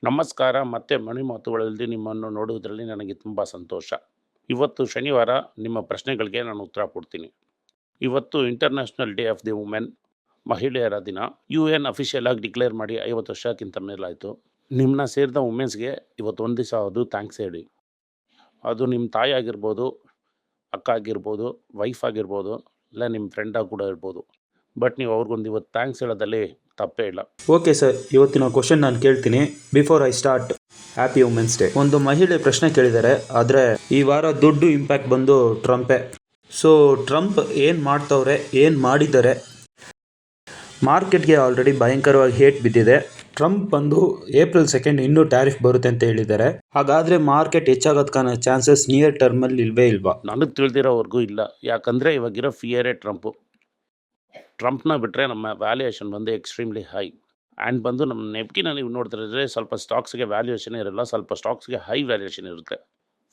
ನಮಸ್ಕಾರ. ಮತ್ತೆ ಮಣಿ ಮಾತುಗಳಲ್ಲಿ ನಿಮ್ಮನ್ನು ನೋಡುವುದರಲ್ಲಿ ನನಗೆ ತುಂಬ ಸಂತೋಷ. ಇವತ್ತು ಶನಿವಾರ ನಿಮ್ಮ ಪ್ರಶ್ನೆಗಳಿಗೆ ನಾನು ಉತ್ತರ ಕೊಡ್ತೀನಿ. ಇವತ್ತು international day of the women, ಮಹಿಳೆಯರ ದಿನ. UN ಅಫಿಷಿಯಲ್ ಆಗಿ ಡಿಕ್ಲೇರ್ ಮಾಡಿ 50 ವರ್ಷಕ್ಕಿಂತ ಮೇಲಾಯಿತು. ನಿಮ್ಮನ್ನ ಸೇರಿದ ವುಮೆನ್ಸ್ಗೆ ಇವತ್ತು ಒಂದು ದಿವಸ ಅದು ಥ್ಯಾಂಕ್ಸ್ ಹೇಳಿ. ಅದು ನಿಮ್ಮ ತಾಯಿ ಆಗಿರ್ಬೋದು, ಅಕ್ಕ ಆಗಿರ್ಬೋದು, ವೈಫ್ ಆಗಿರ್ಬೋದು, ಇಲ್ಲ ನಿಮ್ಮ ಫ್ರೆಂಡಾಗಿ ಕೂಡ ಇರ್ಬೋದು. ಬಟ್ ನೀವು ಅವ್ರಿಗೊಂದು ಇವತ್ತು ಥ್ಯಾಂಕ್ಸ್ ಹೇಳೋದಲ್ಲಿ ತಪ್ಪೇ ಇಲ್ಲ. ಓಕೆ ಸರ್, ಇವತ್ತಿನ ಕ್ವಶನ್ ನಾನು ಕೇಳ್ತೀನಿ. Before I start, happy women's day. ಒಂದು ಮಹಿಳೆ ಪ್ರಶ್ನೆ ಕೇಳಿದ್ದಾರೆ, ಆದರೆ ಈ ವಾರ ದೊಡ್ಡ ಇಂಪ್ಯಾಕ್ಟ್ ಬಂದು ಟ್ರಂಪೇ. ಸೊ ಟ್ರಂಪ್ ಏನು ಮಾಡ್ತವ್ರೆ, ಏನು ಮಾಡಿದ್ದಾರೆ? ಮಾರ್ಕೆಟ್ಗೆ ಆಲ್ರೆಡಿ ಭಯಂಕರವಾಗಿ ಹೇಟ್ ಬಿದ್ದಿದೆ. ಟ್ರಂಪ್ ಬಂದು April 2 ಇನ್ನೂ ಟ್ಯಾರಿಫ್ ಬರುತ್ತೆ ಅಂತ ಹೇಳಿದ್ದಾರೆ. ಹಾಗಾದರೆ ಮಾರ್ಕೆಟ್ ಹೆಚ್ಚಾಗೋದಕ್ಕನ್ನ ಚಾನ್ಸಸ್ ನಿಯರ್ ಟರ್ಮಲ್ಲಿ ಇಲ್ವೇ ಇಲ್ವಾ? ನನಗೆ ತಿಳಿದಿರೋವರೆಗೂ ಇಲ್ಲ. ಯಾಕಂದರೆ ಇವಾಗಿರೋ ಫಿಯರೇ ಟ್ರಂಪ್ನ ಬಿಟ್ಟರೆ ನಮ್ಮ ವ್ಯಾಲ್ಯೂಯೇಷನ್ ಬಂದು ಎಕ್ಸ್ಟ್ರೀಮ್ಲಿ ಹೈ. ಆ್ಯಂಡ್ ಬಂದು ನಮ್ಮ ನೆಫ್ಟಿನ ನೀವು ನೋಡ್ತಿದ್ರೆ ಸ್ವಲ್ಪ ಸ್ಟಾಕ್ಸ್ಗೆ ವ್ಯಾಲ್ಯೂಯೇಷನ್ ಇರಲ್ಲ, ಸ್ವಲ್ಪ ಸ್ಟಾಕ್ಸ್ಗೆ ಹೈ ವ್ಯಾಲ್ಯೂಯೇಷನ್ ಇರುತ್ತೆ.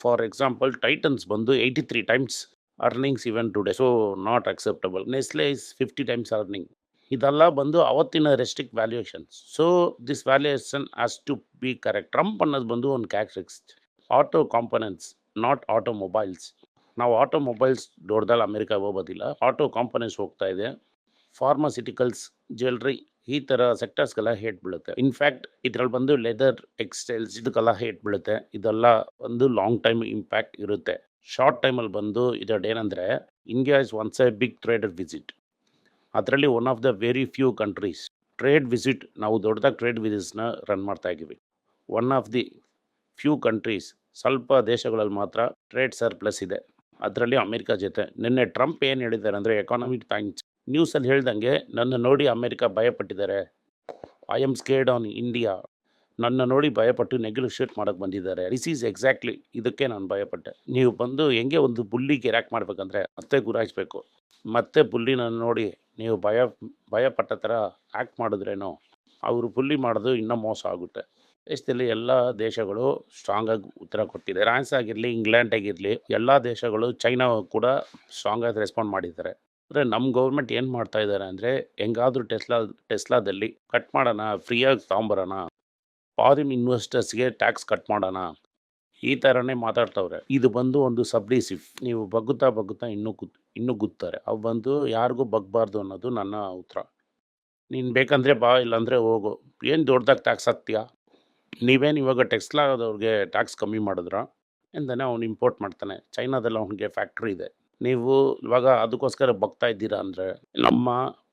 ಫಾರ್ ಎಕ್ಸಾಂಪಲ್ ಟೈಟನ್ಸ್ ಬಂದು 83 times earnings even today, so not acceptable. Nestle is 50 times earning. ಇದೆಲ್ಲ ಬಂದು ಅವತ್ತಿನ restrict valuations. So this valuation has to be correct. Trump ಅನ್ನೋದು ಬಂದು ಒಂದು characteristics, auto components, not automobiles. ನಾವು automobiles ದೊಡ್ಡದಲ್ಲಿ ಅಮೆರಿಕಾಗೆ ಹೋಗೋದಿಲ್ಲ, ಆಟೋ ಕಾಂಪೊನೆಂಟ್ಸ್ ಹೋಗ್ತಾ ಇದೆ. ಫಾರ್ಮಾಸ್ಯೂಟಿಕಲ್ಸ್, ಜ್ಯುವೆಲ್ರಿ, ಈ ಥರ ಸೆಕ್ಟರ್ಸ್ಗೆಲ್ಲ ಹೇಟ್ ಬೀಳುತ್ತೆ. ಇನ್ಫ್ಯಾಕ್ಟ್ ಇದರಲ್ಲಿ ಬಂದು ಲೆದರ್, ಟೆಕ್ಸ್ಟೈಲ್ಸ್ ಇದಕ್ಕೆಲ್ಲ ಹೇಟ್ ಬೀಳುತ್ತೆ. ಇದೆಲ್ಲ ಒಂದು ಲಾಂಗ್ ಟೈಮ್ ಇಂಪ್ಯಾಕ್ಟ್ ಇರುತ್ತೆ. ಶಾರ್ಟ್ ಟೈಮಲ್ಲಿ ಬಂದು ಇದರದ್ದು ಏನಂದರೆ, India is once a big trader visit. ಅದರಲ್ಲಿ one of the very few countries trade visit, ನಾವು ದೊಡ್ಡದಾಗಿ ಟ್ರೇಡ್ ವಿಸಿಟ್ಸ್ನ ರನ್ ಮಾಡ್ತಾ ಇದ್ದೀವಿ. One of the few countries, ಸ್ವಲ್ಪ ದೇಶಗಳಲ್ಲಿ ಮಾತ್ರ ಟ್ರೇಡ್ ಸರ್ಪ್ಲಸ್ ಇದೆ. ಅದರಲ್ಲಿ ಅಮೆರಿಕ ಜೊತೆ. ನಿನ್ನೆ ಟ್ರಂಪ್ ಏನು ಹೇಳಿದ್ದಾರೆ ಅಂದರೆ, ಎಕಾನಮಿಕ್ ಟೈಮ್ಸ್ ನ್ಯೂಸಲ್ಲಿ ಹೇಳ್ದಂಗೆ, ನನ್ನ ನೋಡಿ ಅಮೆರಿಕ ಭಯಪಟ್ಟಿದ್ದಾರೆ. I am scared on India. ನನ್ನ ನೋಡಿ ಭಯಪಟ್ಟು ನೆಗೋಷಿಯೇಟ್ ಮಾಡೋಕ್ಕೆ ಬಂದಿದ್ದಾರೆ. ದಿಸ್ ಈಸ್ ಎಕ್ಸಾಕ್ಟ್ಲಿ ಇದಕ್ಕೆ ನಾನು ಭಯಪಟ್ಟೆ. ನೀವು ಬಂದು ಹೆಂಗೆ ಒಂದು ಬುಲ್ಲಿಗೆ ರ್ಯಾಕ್ ಮಾಡಬೇಕಂದ್ರೆ ಮತ್ತೆ ಗುರಾಯಿಸ್ಬೇಕು. ಮತ್ತೆ ಬುಲ್ಲಿನ ನೋಡಿ ನೀವು ಭಯಪಟ್ಟ ಥರ ಆ್ಯಕ್ಟ್ ಮಾಡಿದ್ರೇನೋ ಅವರು ಬುಲ್ಲಿ ಮಾಡೋದು ಇನ್ನೂ ಮೋಸ ಆಗುತ್ತೆ. ದೇಶದಲ್ಲಿ ಎಲ್ಲ ದೇಶಗಳು ಸ್ಟ್ರಾಂಗಾಗಿ ಉತ್ತರ ಕೊಟ್ಟಿದೆ. ಫ್ರಾನ್ಸ್ ಆಗಿರಲಿ, ಇಂಗ್ಲೆಂಡ್ ಆಗಿರಲಿ, ಎಲ್ಲ ದೇಶಗಳು, ಚೈನಾ ಕೂಡ ಸ್ಟ್ರಾಂಗಾಗಿ ರೆಸ್ಪಾಂಡ್ ಮಾಡಿದ್ದಾರೆ. ಅಂದರೆ ನಮ್ಮ ಗೌರ್ಮೆಂಟ್ ಏನು ಮಾಡ್ತಾ ಇದ್ದಾರೆ ಅಂದರೆ, ಹೆಂಗಾದರೂ ಟೆಸ್ಲಾದಲ್ಲಿ ಕಟ್ ಮಾಡೋಣ, ಫ್ರೀಯಾಗಿ ತೊಗೊಂಬರೋಣ, ಫಾರಿನ್ ಇನ್ವೆಸ್ಟರ್ಸ್ಗೆ ಟ್ಯಾಕ್ಸ್ ಕಟ್ ಮಾಡೋಣ, ಈ ಥರನೇ ಮಾತಾಡ್ತವ್ರೆ. ಇದು ಬಂದು ಒಂದು ಸಬ್ಡಿಸಿವ್. ನೀವು ಬಗ್ಗುತ್ತಾ ಇನ್ನೂ ಗುತ್ತಾರೆ. ಅವು ಬಂದು ಯಾರಿಗೂ ಬಗ್ಬಾರ್ದು ಅನ್ನೋದು ನನ್ನ ಉತ್ತರ. ನೀನು ಬೇಕಂದರೆ ಬಾ, ಇಲ್ಲಾಂದರೆ ಹೋಗು. ಏನು ದೊಡ್ಡದಾಗಿ ಟ್ಯಾಕ್ಸ್ ಹಾಕ್ತೀಯಾ? ನೀವೇನು ಇವಾಗ ಟೆಸ್ಲಾದವ್ರಿಗೆ ಟ್ಯಾಕ್ಸ್ ಕಮ್ಮಿ ಮಾಡಿದ್ರ ಎಂದನೇ ಅವ್ನು ಇಂಪೋರ್ಟ್ ಮಾಡ್ತಾನೆ. ಚೈನಾದಲ್ಲಿ ಅವನಿಗೆ ಫ್ಯಾಕ್ಟ್ರಿ ಇದೆ. ನೀವು ಇವಾಗ ಅದಕ್ಕೋಸ್ಕರ ಬಗ್ತಾ ಇದ್ದೀರಾ ಅಂದರೆ, ನಮ್ಮ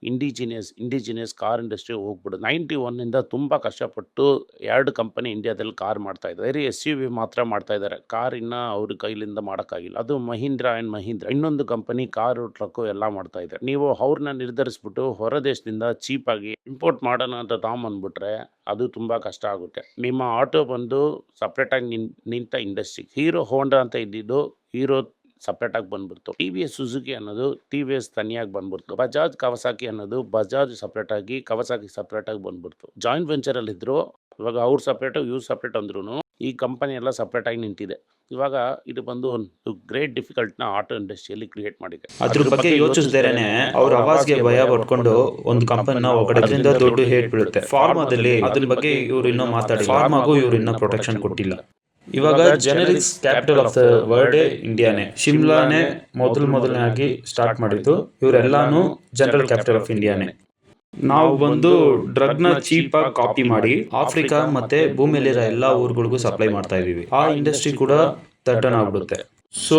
ಇಂಡಿಜಿನಿಯಸ್ ಕಾರ್ ಇಂಡಸ್ಟ್ರಿ ಹೋಗ್ಬಿಡು. 91ಇಂದ ತುಂಬ ಕಷ್ಟಪಟ್ಟು 2 ಕಂಪನಿ ಇಂಡಿಯಾದಲ್ಲಿ ಕಾರ್ ಮಾಡ್ತಾ ಇದ್ದಾರೆ. ವೆರಿ SUV ಮಾತ್ರ ಮಾಡ್ತಾ ಇದ್ದಾರೆ. ಕಾರ್ ಇನ್ನೂ ಅವ್ರ ಕೈಲಿಂದ ಮಾಡೋಕ್ಕಾಗಿಲ್ಲ. ಅದು ಮಹೀಂದ್ರಾ ಆ್ಯಂಡ್ ಮಹೀಂದ್ರಾ, ಇನ್ನೊಂದು ಕಂಪನಿ ಕಾರು, ಟ್ರಕ್ಕು ಎಲ್ಲ ಮಾಡ್ತಾ ಇದ್ದಾರೆ. ನೀವು ಅವ್ರನ್ನ ನಿರ್ಧರಿಸ್ಬಿಟ್ಟು ಹೊರ ದೇಶದಿಂದ ಚೀಪಾಗಿ ಇಂಪೋರ್ಟ್ ಮಾಡೋಣ ಅಂತ ತಗೊಂಬಂದ್ಬಿಟ್ರೆ ಅದು ತುಂಬ ಕಷ್ಟ ಆಗುತ್ತೆ. ನಿಮ್ಮ ಆಟೋ ಬಂದು ಸಪ್ರೇಟಾಗಿ ನಿಂತ ಇಂಡಸ್ಟ್ರಿ. ಹೀರೋ ಹೋಂಡಾ ಅಂತ ಇದ್ದಿದ್ದು ಹೀರೋ ಸಪ್ರೇಟಾಗಿ ಬಂದ್ಬಿಡ್ತು. TVS ಸುಜುಕಿ ಅನ್ನೋದು TVS ತನಿಯಾಗಿ ಬಂದ್ಬಿಡ್ತು. ಬಜಾಜ್ ಕವಸಾಕಿ ಅನ್ನೋದು ಬಜಾಜ್ ಸಪ್ರೇಟಾಗಿ, ಕವಸಾಕಿ ಸಪ್ರೇಟಾಗಿ ಬಂದ್ಬಿಡ್ತು. ಜಾಯಿಂಟ್ ವೆಂಚರಲ್ಲಿದ್ದರು. ಇವಾಗ ಅವ್ರು ಸಪ್ರೇಟು, ಇವ್ರು ಸಪ್ರೇಟ್ ಅಂದ್ರೂ ಈ ಕಂಪನಿ ಎಲ್ಲ ಸಪ್ರೇಟಾಗಿ ನಿಂತಿದೆ. ಇವಾಗ ಇದು ಬಂದು ಒಂದು ಗ್ರೇಟ್ ಡಿಫಿಕಲ್ಟ್ನ ಆಟೋ ಇಂಡಸ್ಟ್ರಿಯಲ್ಲಿ ಕ್ರಿಯೇಟ್ ಮಾಡಿದೆ. ಅದ್ರ ಬಗ್ಗೆ ಯೋಚಿಸಿದೇನೆ ಅವ್ರ ಆವಾಜ್ಗೆ ಭಯ ಪಡ್ಕೊಂಡು ಒಂದು ಕಂಪನಿನ ಒಗಡೋದ್ರಿಂದ ದೊಡ್ಡ ಹೇಟ್ ಬೀಳುತ್ತೆ. ಫಾರ್ಮಾದಲ್ಲಿ ಅದ್ರ ಬಗ್ಗೆ ಇವ್ರು ಇನ್ನೂ ಮಾತಾಡಿ, ಫಾರ್ಮಾಗೂ ಇವ್ರು ಇನ್ನೂ ಪ್ರೊಟೆಕ್ಷನ್ ಕೊಟ್ಟಿಲ್ಲ. ಇವಾಗ ಜನರಿಕ್ಸ್ ಕ್ಯಾಪಿಟಲ್ ಆಫ್ ದ ವರ್ಲ್ಡ್ ಇಂಡಿಯಾನೇ. ಶಿಮ್ಲಾನೇ ಮೊದಲನೇದಾಗಿ ಸ್ಟಾರ್ಟ್ ಮಾಡಿದ್ದು. ಇವರೆಲ್ಲಾನು ಜನರಲ್ ಕ್ಯಾಪಿಟಲ್ ಆಫ್ ಇಂಡಿಯಾನೇ. ನಾವು ಬಂದು ಡ್ರಗ್ನ ಚೀಪಾಗಿ ಕಾಪಿ ಮಾಡಿ ಆಫ್ರಿಕಾ ಮತ್ತೆ ಭೂಮಿಯಲ್ಲಿರೋ ಎಲ್ಲಾ ಊರುಗಳಿಗೂ ಸಪ್ಲೈ ಮಾಡ್ತಾ ಇದೀವಿ. ಆ ಇಂಡಸ್ಟ್ರಿ ಕೂಡ ತಟ್ಟನ ಆಗ್ಬಿಡುತ್ತೆ. ಸೊ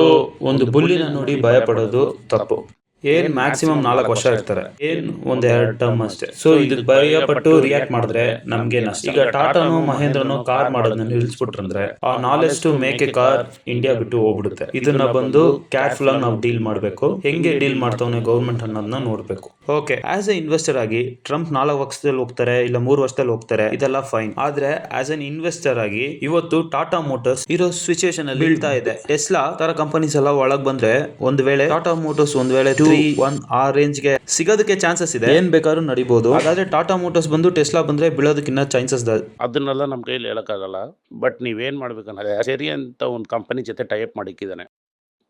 ಒಂದು ಬುಲ್ಲಿನ ನೋಡಿ ಭಯ ಪಡೋದು ತಪ್ಪು. ಏನ್ ಮ್ಯಾಕ್ಸಿಮಮ್ 4 ವರ್ಷ ಇರ್ತಾರೆ, ಏನ್ 1-2 ಟರ್ಮ್ ಅಷ್ಟೇ. ಸೊ ಇದಕ್ಕೆ ಭಯಪಟ್ಟು ರಿಯಾಕ್ಟ್ ಮಾಡಿದ್ರೆ ನಮ್ಗೆ ನಷ್ಟ. ಈಗ ಟಾಟಾನು ಮಹೇಂದ್ರನು ಕಾರ್ ಮಾಡೋದನ್ನ ನಿಲ್ಲಿಸ್ಬಿಟ್ರಂದ್ರೆ ಆ knowledge to make a car India ಬಿಟ್ಟು ಹೋಗ್ಬಿಡುತ್ತೆ. ಇದನ್ನ ಬಂದು ಕೇರ್ಫುಲ್ ಆಗಿ ನಾವು ಡೀಲ್ ಮಾಡಬೇಕು. ಹೆಂಗೆ ಡೀಲ್ ಮಾಡ್ತಾವನೆ ಗೌರ್ಮೆಂಟ್ ಅನ್ನೋದನ್ನ ನೋಡ್ಬೇಕು. ಓಕೆ, ಆಸ್ ಎ ಇನ್ವೆಸ್ಟರ್ ಆಗಿ ಟ್ರಂಪ್ 4 ವರ್ಷದಲ್ಲಿ ಹೋಗ್ತಾರೆ, ಇಲ್ಲ 3 ವರ್ಷದಲ್ಲಿ ಹೋಗ್ತಾರೆ, ಇದೆಲ್ಲ ಫೈನ್. ಆದ್ರೆ ಆಸ್ ಎನ್ ಇನ್ವೆಸ್ಟರ್ ಆಗಿ ಇವತ್ತು ಟಾಟಾ ಮೋಟರ್ಸ್ ಇರೋ ಸಿಚುಯೇಷನ್ ಅಲ್ಲಿ ಬೀಳ್ತಾ ಇದೆ. ಟೆಸ್ಲಾ ತರ ಕಂಪನೀಸ್ ಎಲ್ಲ ಒಳಗ್ ಬಂದ್ರೆ ಒಂದ್ ವೇಳೆ ಟಾಟಾ ಮೋಟರ್ಸ್ ಒಂದ್ ವೇಳೆ 3-1 ಆ ರೇಂಜ್ಗೆ ಸಿಗೋದಕ್ಕೆ ಚಾನ್ಸಸ್ ಇದೆ. ಏನ್ ಬೇಕಾದ್ರೂ ನಡಿಬಹುದು. ಹಾಗಾದ್ರೆ ಟಾಟಾ ಮೋಟರ್ಸ್ ಬಂದು ಟೆಸ್ಲಾ ಬಂದ್ರೆ ಬೀಳೋದಕ್ಕಿನ್ನ ಚಾನ್ಸಸ್ ಇದೆ. ಅದನ್ನೆಲ್ಲ ನಮ್ಮ ಕೈಯಲ್ಲಿ ಹೇಳೋಕ್ಕಾಗಲ್ಲ. ಬಟ್ ನೀವೇನು ಮಾಡ್ಬೇಕಂದ್ರೆ, ಸರಿ ಅಂತ ಒಂದು ಕಂಪನಿ ಜೊತೆ ಟೈಅಪ್ ಮಾಡಿಕ್ಕಿದ್ದಾನೆ.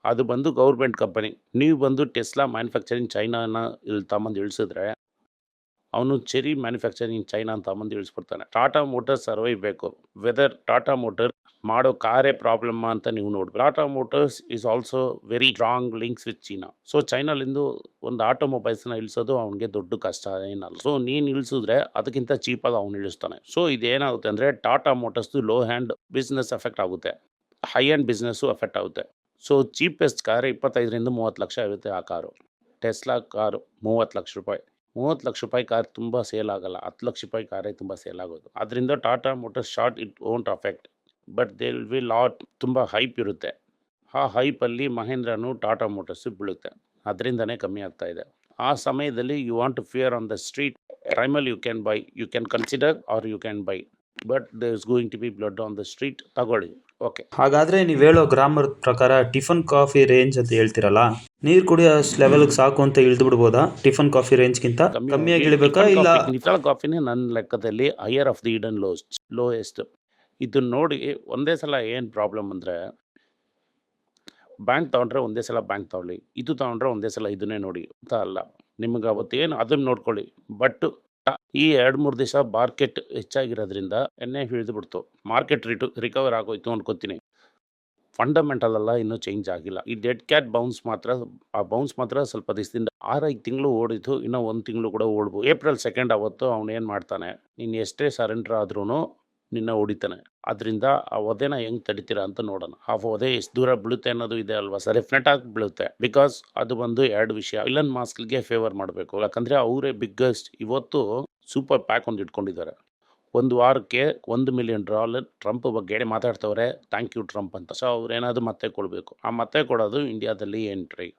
ಅದು ಬಂದು ಗೌರ್ಮೆಂಟ್ ಕಂಪನಿ. ನೀವು ಬಂದು ಟೆಸ್ಲಾ ಮ್ಯಾನುಫ್ಯಾಕ್ಚರಿಂಗ್ ಚೈನಾನ ಇಲ್ಲಿ ತಗೊಂಬಂದು ಇಳಿಸಿದ್ರೆ ಅವನು ಚೆರಿ ಮ್ಯಾನುಫ್ಯಾಕ್ಚರಿಂಗ್ ಚೈನಾ ಅಂತ ಬಂದು ಇಳಿಸ್ಬಿಡ್ತಾನೆ. ಟಾಟಾ ಮೋಟರ್ಸ್ ಸರ್ವೈವ್ ಬೇಕು. ವೆದರ್ ಟಾಟಾ ಮೋಟರ್ ಮಾಡೋ ಕಾರೇ ಪ್ರಾಬ್ಲಮ್ ಅಂತ ನೀವು ನೋಡ್ಬೇಕು. Tata Motors is also very strong links with China. So ಚೈನಾಲಿಂದು ಒಂದು ಆಟೋಮೊಬೈಲ್ಸ್ನ ಇಳಿಸೋದು ಅವನಿಗೆ ದೊಡ್ಡ ಕಷ್ಟ ಏನಲ್ಲ. ಸೊ ನೀನು ಇಳಿಸಿದ್ರೆ ಅದಕ್ಕಿಂತ ಚೀಪಾಗಿ ಅವ್ನು ಇಳಿಸ್ತಾನೆ. ಸೊ ಇದೇನಾಗುತ್ತೆ ಅಂದರೆ ಟಾಟಾ ಮೋಟರ್ಸ್ದು ಲೋ ಹ್ಯಾಂಡ್ ಬಿಸ್ನೆಸ್ ಎಫೆಕ್ಟ್ ಆಗುತ್ತೆ, ಹೈ ಹ್ಯಾಂಡ್ ಬಿಸ್ನೆಸ್ಸು ಎಫೆಕ್ಟ್ ಆಗುತ್ತೆ. ಸೊ ಚೀಪೆಸ್ಟ್ ಕಾರ್ 25-30 ಲಕ್ಷ ಇರುತ್ತೆ ಆ ಕಾರು. ಟೆಸ್ಲಾ ಕಾರು 30 ಲಕ್ಷ ರೂಪಾಯಿ. 30 ಲಕ್ಷ ರೂಪಾಯಿ ಕಾರ್ ತುಂಬ ಸೇಲ್ ಆಗಲ್ಲ. 10 ಲಕ್ಷ ರೂಪಾಯಿ ಕಾರೇ ತುಂಬ ಸೇಲ್ ಆಗೋದು. ಅದರಿಂದ Tata motors short it won't affect, but they will lot ತುಂಬ ಹೈಪ್ ಇರುತ್ತೆ. ಆ ಹೈಪಲ್ಲಿ ಮಹೇಂದ್ರನು ಟಾಟಾ ಮೋಟರ್ಸು ಬೀಳುತ್ತೆ. ಅದರಿಂದನೇ ಕಮ್ಮಿ ಆಗ್ತಾ ಇದೆ. ಆ ಸಮಯದಲ್ಲಿ you want to fear on the street, primal you can consider or you can buy, but there is going to be blood on the street. ತಗೊಳ್ಳಿ. ಓಕೆ, ಹಾಗಾದ್ರೆ ನೀವು ಹೇಳೋ ಗ್ರಾಮರ್ ಪ್ರಕಾರ ಟಿಫನ್ ಕಾಫಿ ರೇಂಜ್ ಅಂತ ಹೇಳ್ತಿರಲ್ಲ, ನೀರು ಕುಡಿಯೋ ಲೆವೆಲ್ಗೆ ಸಾಕು ಅಂತ ಇಳಿದು ಬಿಡ್ಬೋದಾ? Tiffin coffee ರೇಂಜ್ಗಿಂತ ಕಮ್ಮಿಯಾಗಿ ಇಳಿಬೇಕಾ? ಇಲ್ಲ ನಿಫಾಲ್ ಕಾಫಿನೇ ನನ್ನ ಲೆಕ್ಕದಲ್ಲಿ higher of the Eden lowest. ಇದನ್ನ ನೋಡಿ ಒಂದೇ ಸಲ ಏನು ಪ್ರಾಬ್ಲಮ್ ಅಂದರೆ, ಬ್ಯಾಂಕ್ ತೊಗೊಂಡ್ರೆ ಒಂದೇ ಸಲ ಬ್ಯಾಂಕ್ ತೊಗೊಳ್ಳಿ, ಇದು ತೊಗೊಂಡ್ರೆ ಒಂದೇ ಸಲ ಇದನ್ನೇ ನೋಡಿ ಅಂತ ಅಲ್ಲ. ನಿಮಗೆ ಅವತ್ತೇನು ಅದನ್ನು ನೋಡ್ಕೊಳ್ಳಿ. ಬಟ್ ಈ 2-3 ದಿವಸ ಮಾರ್ಕೆಟ್ ಹೆಚ್ಚಾಗಿರೋದ್ರಿಂದ ಎಣ್ಣೆ ಹಿಡಿದು ಮಾರ್ಕೆಟ್ ರಿಕವರ್ ಆಗೋಯ್ತು ಅನ್ಕೋತೀನಿ. ಫಂಡಮೆಂಟಲ್ ಎಲ್ಲ ಇನ್ನೂ ಚೇಂಜ್ ಆಗಿಲ್ಲ. ಈ ಡೆಡ್ ಕ್ಯಾಟ್ ಬೌನ್ಸ್ ಮಾತ್ರ ಸ್ವಲ್ಪ ದಿವಸದಿಂದ 6-5 ತಿಂಗಳು ಓಡಿತು. ಇನ್ನೂ 1 ತಿಂಗಳು ಕೂಡ ಓಡ್ಬೋದು. ಏಪ್ರಿಲ್ 2 ಅವತ್ತು ಅವನೇನು ಮಾಡ್ತಾನೆ, ನೀನು ಎಷ್ಟೇ ಸರೆಂಡರ್ ಆದ್ರೂ ನಿನ್ನ ಹೊಡಿತಾನೆ. ಅದರಿಂದ ಆ ಒದೆನ ಹೆಂಗೆ ತಡಿತೀರಾ ಅಂತ ನೋಡೋಣ. ಆ ಒದೆ ಎಷ್ಟು ದೂರ ಬೀಳುತ್ತೆ ಅನ್ನೋದು ಇದೆ ಅಲ್ವಾ ಸರ್? ಡೆಫಿನೆಟ್ ಆಗಿ ಬೀಳುತ್ತೆ. ಬಿಕಾಸ್ ಅದು ಬಂದು 2 ವಿಷಯ. ಇಲನ್ ಮಾಸ್ಕ್ಗೆ ಫೇವರ್ ಮಾಡಬೇಕು, ಯಾಕಂದರೆ ಅವರೇ ಬಿಗ್ಗೆಸ್ಟ್ ಇವತ್ತು ಸೂಪರ್ ಪ್ಯಾಕ್ ಒಂದು ಇಟ್ಕೊಂಡಿದ್ದಾರೆ. 1 ವಾರಕ್ಕೆ $1 ಮಿಲಿಯನ್ ಟ್ರಂಪ್ ಬಗ್ಗೆ ಮಾತಾಡ್ತವ್ರೆ, ಥ್ಯಾಂಕ್ ಯು ಟ್ರಂಪ್ ಅಂತ. ಸೊ ಅವ್ರೇನಾದ್ರು ಮತ್ತೆ ಕೊಡಬೇಕು. ಆ ಮತ್ತೆ ಕೊಡೋದು ಇಂಡಿಯಾದಲ್ಲಿ ಎಂಟ್ರಿ.